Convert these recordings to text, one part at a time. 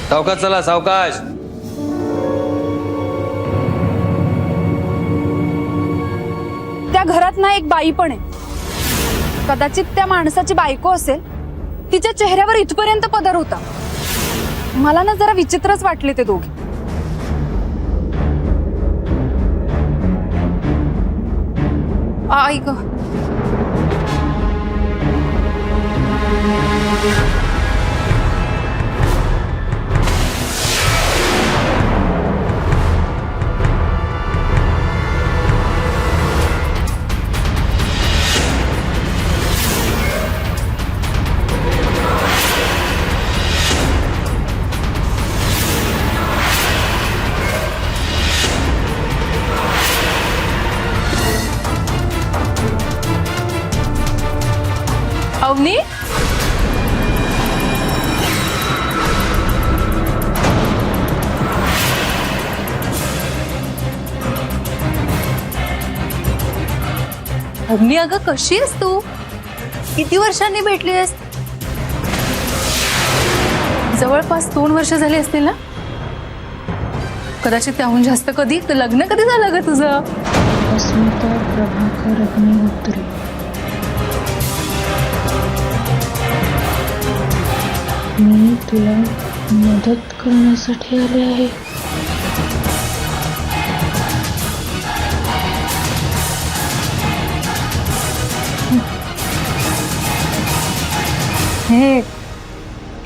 सावकाश चला, सावकाश. त्या घरात ना एक बाई पण आहे. कदाचित त्या माणसाची बायको असेल. तिच्या चेहऱ्यावर इथपर्यंत पदर होता. मला ना जरा विचित्रच वाटले ते दोघे. आई ग. अवनी, अवनी अगं कशी आहेस तू? किती वर्षांनी भेटलीस? जवळपास 2 वर्ष झाली असतील ना? कदाचित त्याहून जास्त. कधी लग्न कधी झालं ग तुझं? अस्मिता प्रभाकर अग्निहोत्री. मी तुला मदत करण्यासाठी आले आहे.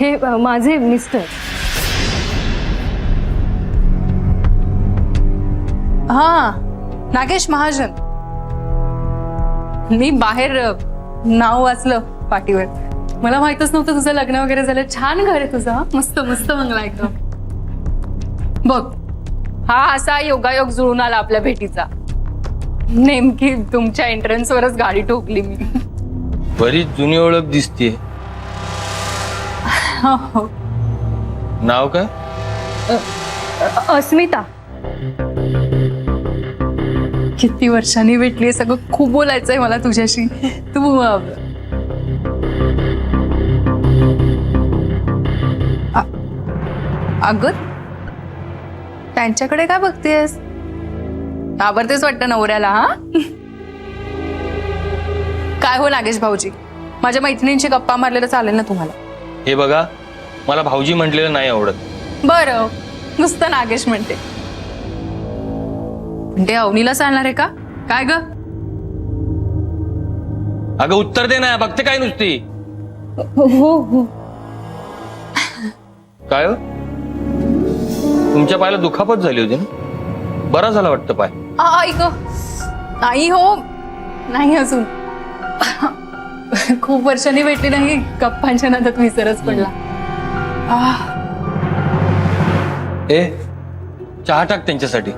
हे माझे मिस्टर. हा, नागेश महाजन. मी बाहेर नाव वाचलं पाठीवर. मला माहितच नव्हतं तुझं लग्न वगैरे झालं. छान घर आहे तुझं. मस्त मस्त बंगला एकदम. बघ, हा असा योगायोग जुळून आला आपल्या भेटीचा. नेमकी तुमच्या एंट्रन्सवरच गाडी ठोकली मी. बरीच जुनी ओळख दिसतीये. नाव काय? अस्मिता. किती वर्षांनी भेटली. सगळं खूप बोलायचंय मला तुझ्याशी. तू अगं त्यांच्याकडे काय बघतेस? घाबरतेच वाटतं नवऱ्याला. हा, काय हो नागेश भाऊजी, माझ्या मैत्रिणींची गप्पा मारलेलं चालेल ना तुम्हाला? हे बघा, मला भाऊजी म्हटलेलं नाही आवडत. बरं, नुसतं नागेश म्हणते. ते अवनीला चालणार आहे का काय ग? अगं उत्तर दे ना, बघते काय नुसती. हो. काय हो? तुमच्या पायाला दुखापत झाली होती ना? बरा झाला वाटतं पाय. ऐक, नाही हो, नाही अजून. खूप वर्षांनी भेटली नाही. गप्पांच्या नादात विसरच पडला. ए, चहा टाक त्यांच्यासाठी.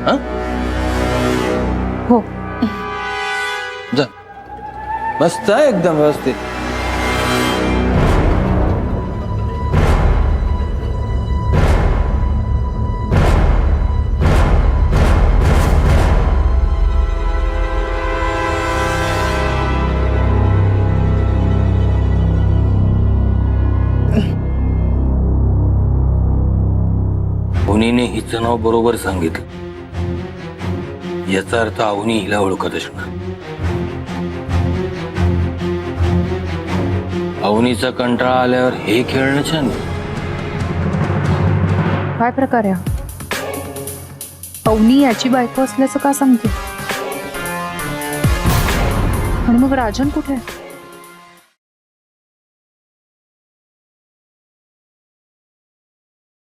हा, हो. जा. मस्त आहे, एकदम व्यवस्थित. अवनीने हिचं नाव बरोबर सांगितलं. याचा अर्थ अवनी हिला ओळखत असणार. अवनीचा कंटाळा आल्यावर हे खेळणं छान. काय प्रकार आहे? अवनी याची बायको असल्याचं का सांगते? आणि मग राजन कुठे आहे?